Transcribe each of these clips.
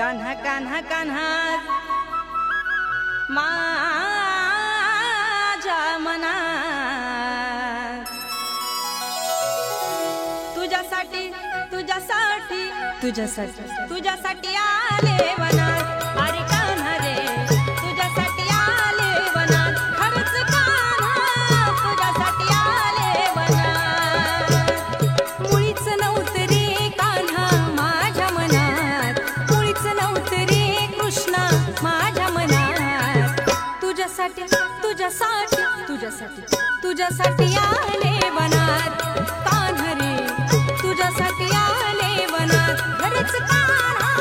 कान्हा कान्हा कान्हा माझ्या मनात तुझ्यासाठी तुझ्यासाठी तुझ्यासाठी तुझ्यासाठी आले वनात। अरे कान्हा रे तुझ्यासाठी आले वनात, खरंच कान्हा तुझ्यासाठी आले वनात। मुळीच नव्हतं रे कान्हा माझ्या मनात, मुळीच नव्हतं रे कृष्णा माझ्या मनात। तुझ्यासाठी तुझ्यासाठी तुझ्यासाठी तुझ्यासाठी आले वनात। कान्हा रे तुझ्यासाठी आले वनात, खरंच कान्हा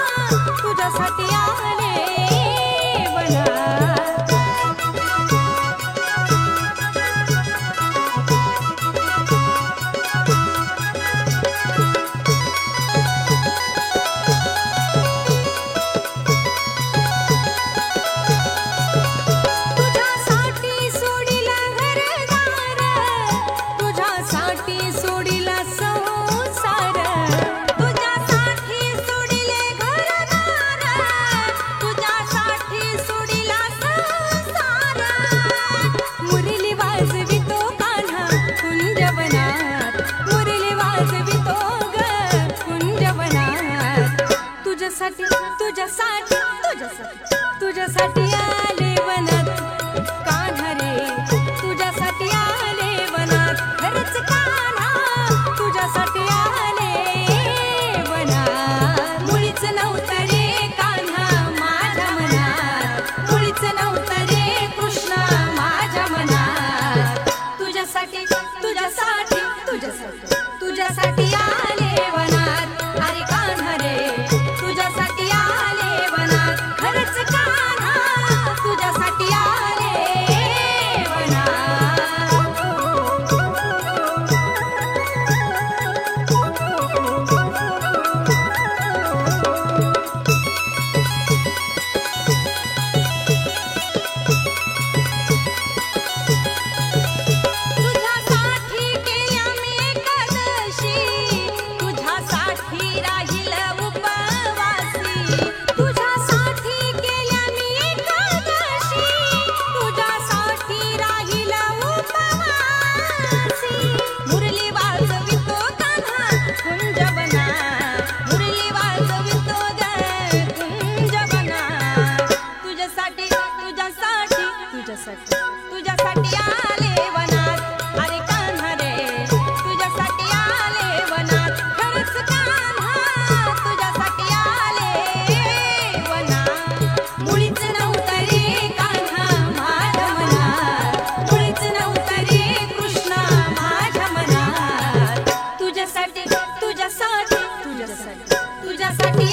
तुझ्यासाठी आले वनात। तुझ्यासाठी सोडिला घरदार, तुझ्यासाठी सोडिला संसार, तुझ्यासाठी सोडिले घरदार, तुझ्यासाठी सोडिला संसार। मुरली वाजवितो कान्हा कुंजवनात, मुरली वाजवितो ग कुंजवनात। तुझ्यासाठी तुझ्यासाठी तुझ्यासाठी तुझ्यासाठी आले वनात। कान्हा रे तुझ्यासाठी आले वनात, खरंच कान्हा तुझ्यासाठी आले वनात। मुळीच नव्हतं रे कान्हा माझ्या मनात, मुळीच नव्हतं रे कृष्णा माझ्या मनात। तुझ्यासाठी तुझ्यासाठी तुझ्यासाठी तुझ्यासाठी आले वनात। अरे कान्हा रे तुझ्यासाठी आले वनात, खरंच कान्हा तुझ्यासाठी आले तुझ्यासाठी केल्या मी एकादशी, तुझ्यासाठी राहील उपवासी, तुझ्यासाठी केल्या मी एकादशी, तुझ्यासाठी राहील उपवासी। मुरली वाजवितो कान्हा कुंजवनात, मुरली वाजवितो ग कुंजवनात। तुझ्यासाठी तुझ्यासाठी तुझ्यासाठी तुझ्यासाठी आले वनात। अरे कान्हा रे तुझ्यासाठी आले वनात, खरंच कान्हा तुझ्यासाठी आले वनात। मुळीच नव्हतं रे कान्हा माझ्या मनात, मुळीच नव्हतं रे कृष्णा माझ्या मनात। तुझ्यासाठी तुझ्यासाठी तुझ्यासाठी तुझ्यासाठी